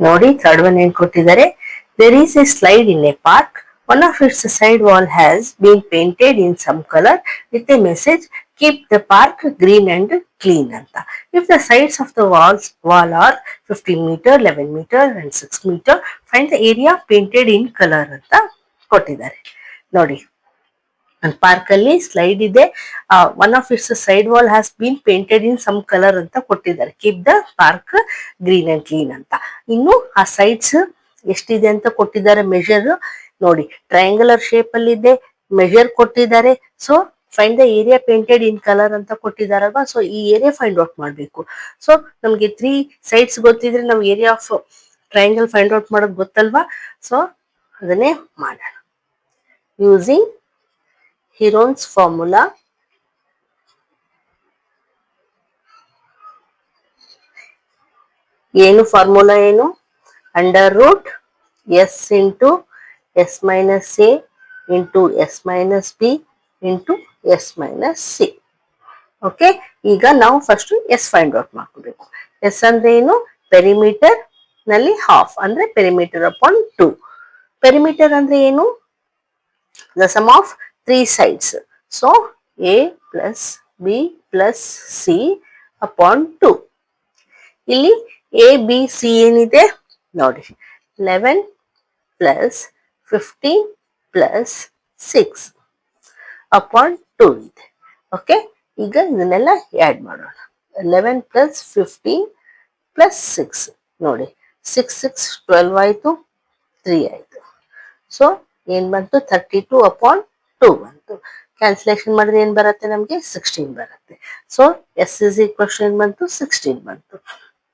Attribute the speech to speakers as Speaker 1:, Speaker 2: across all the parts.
Speaker 1: ನೋಡಿ third one ಏನ್ ಕೊಟ್ಟಿದ್ದಾರೆ. There is a slide in a park. One of its side wall has been painted in some colour with a message keep the park green and clean ಅಂತ. If the sides of the wall are 15 metre, 11 metre and 6 metre, find the area painted in colour ಅಂತ ಕೊಟ್ಟಿದ್ದಾರೆ. ನೋಡಿ, ಒಂದು park ಅಲ್ಲಿ slide ಇದೆ. One of its side wall has been painted in some colour ಅಂತ ಕೊಟ್ಟಿದ್ದಾರೆ. Keep the park green and clean ಅಂತ. ಇನ್ನು ಆ ಸೈಡ್ಸ್ ಎಷ್ಟಿದೆ ಅಂತ ಕೊಟ್ಟಿದ್ದಾರೆ ಮೆಷರ್. ನೋಡಿ, ಟ್ರಯಾಂಗುಲರ್ ಶೇಪ್ ಅಲ್ಲಿ ಇದೆ, ಮೆಷರ್ ಕೊಟ್ಟಿದ್ದಾರೆ. So find the area painted in colour ಅಂತ ಕೊಟ್ಟಿದಾರಲ್ವಾ. ಸೊ ಈ ಏರಿಯಾ ಫೈಂಡ್ ಔಟ್ ಮಾಡಬೇಕು. ಸೊ ನಮ್ಗೆ 3 ಸೈಡ್ಸ್ ಗೊತ್ತಿದ್ರೆ ನಾವು area of triangle find out ಮಾಡೋದು ಗೊತ್ತಲ್ವಾ. ಸೊ ಅದನ್ನೇ ಮಾಡೋಣ ಯೂಸಿಂಗ್ Heron's formula. ಏನು ಫಾರ್ಮುಲಾ ಏನು? Under root S into S minus A into S minus B into S minus C. Okay, ಈಗ ನಾವು ಫಸ್ಟ್ ಎಸ್ ಫೈಂಡ್ ಔಟ್ ಮಾಡ್ಕೋಬೇಕು. ಎಸ್ ಅಂದ್ರೆ ಏನು? ಪೆರಿಮೀಟರ್ ನಲ್ಲಿ ಹಾಫ್ ಅಂದ್ರೆ ಪೆರಿಮೀಟರ್ ಅಪಾನ್ 2. ಪೆರಿಮೀಟರ್ ಅಂದ್ರೆ ಏನು? The sum of 3 sides. So A plus B plus C upon 2. ಇಲ್ಲಿ A, B, C ಏನಿದೆ ನೋಡಿ. 11 plus 15 plus 6 upon 2 ಇದೆ. ಓಕೆ, ಈಗ ಇದನ್ನೆಲ್ಲ ಆ್ಯಡ್ ಮಾಡೋಣ. 11 plus 15 plus 6 ನೋಡಿ. 6 6 12 ಆಯಿತು, 3 ಆಯಿತು. ಸೊ ಏನ್ ಬಂತು? 32 ಅಪಾನ್ 2 ಬಂತು. ಕ್ಯಾನ್ಸಲೇಷನ್ ಮಾಡಿದ್ರೆ ಏನ್ ಬರುತ್ತೆ? ನಮ್ಗೆ 16 ಬರುತ್ತೆ. ಸೊ ಎಸ್ ಇಸ್ ಈಕ್ವಲ್ ಏನ್ ಬಂತು? 16 ಬಂತು.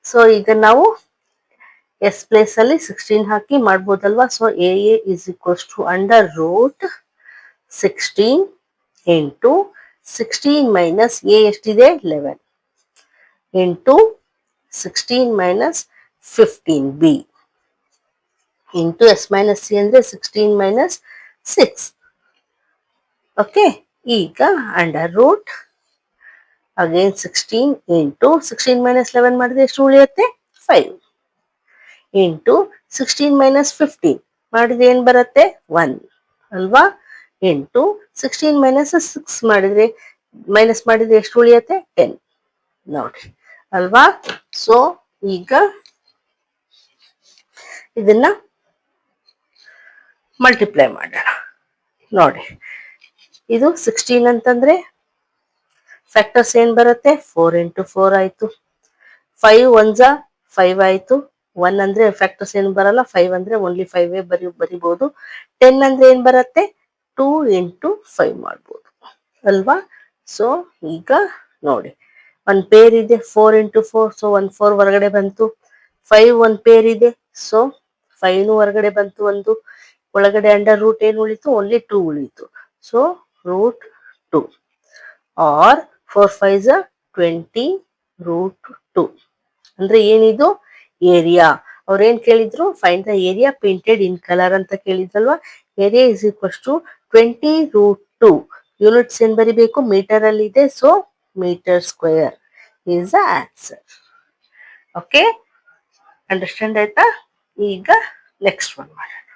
Speaker 1: ಸೊ ಈಗ ನಾವು ಎಸ್ ಪ್ಲೇಸ್ ಅಲ್ಲಿ 16 ಹಾಕಿ ಮಾಡ್ಬೋದಲ್ವಾ. So a is equals to under root 16 into 16 minus a ಎಷ್ಟಿದೆ? 11 into 16 minus 15 b into S minus c ಅಂದ್ರೆ 16 ಮೈನಸ್ 6. ಓಕೆ, ಈಗ under root again 16 into 16 minus 11 ಮಾಡಿದ್ರೆ ಎಷ್ಟು ಉಳಿಯುತ್ತೆ? 5 ಇಂಟು 16 ಮೈನಸ್ 15 ಮಾಡಿದ್ರೆ ಏನ್ ಬರುತ್ತೆ? 1 ಅಲ್ವಾ. ಇಂಟು 16 ಮೈನಸ್ 6 ಮಾಡಿದ್ರೆ ಮೈನಸ್ ಮಾಡಿದ್ರೆ ಎಷ್ಟು ಉಳಿಯುತ್ತೆ? 10 ನೋಡಿ ಅಲ್ವಾ. ಸೊ ಈಗ ಇದನ್ನ ಮಲ್ಟಿಪ್ಲೈ ಮಾಡೋಣ. ನೋಡಿ, ಇದು 16 ಅಂತಂದ್ರೆ ಫ್ಯಾಕ್ಟರ್ಸ್ ಏನ್ ಬರುತ್ತೆ? 4 ಇಂಟು 4 ಆಯ್ತು. 5 1 5 ಆಯ್ತು. 1 ಅಂದ್ರೆ ಫ್ಯಾಕ್ಟರ್ಸ್ ಏನು ಬರಲ್ಲ. 5 ಅಂದ್ರೆ ಓನ್ಲಿ 5 ಬರಿಬಹುದು. 10 ಅಂದ್ರೆ ಏನ್ ಬರುತ್ತೆ? 2 ಇಂಟು 5 ಮಾಡ್ಬೋದು ಅಲ್ವಾ. ಸೊ ಈಗ ನೋಡಿ, ಒಂದ್ ಪೇರ್ ಇದೆ 4 ಇಂಟು 4. ಸೊ 1 4 ಹೊರಗಡೆ ಬಂತು. 5 ಒಂದ್ ಪೇರ್ ಇದೆ. ಸೊ 5 ಹೊರಗಡೆ ಬಂತು. ಒಂದು ಒಳಗಡೆ ಅಂಡರ್ ರೂಟ್ ಏನು ಉಳಿತು? ಓನ್ಲಿ 2 ಉಳಿತು. ಸೊ ರೂಟ್ 2 ಆರ್ 4 5 20 ರೂಟ್ 2 ಅಂದ್ರೆ ಏನಿದು? ಏರಿಯಾ. ಅವ್ರೇನ್ ಕೇಳಿದ್ರು? Find the area painted in colour ಅಂತ ಕೇಳಿದ್ರಲ್ವಾ. Area is equals to 20 root 2. Units ಏನ್ ಬರಿಬೇಕು? ಮೀಟರ್ ಅಲ್ಲಿ ಇದೆ. So metre square is the answer. Okay, understand ಆಯ್ತಾ? ಈಗ ನೆಕ್ಸ್ಟ್ ಒನ್ ಮಾಡೋಣ.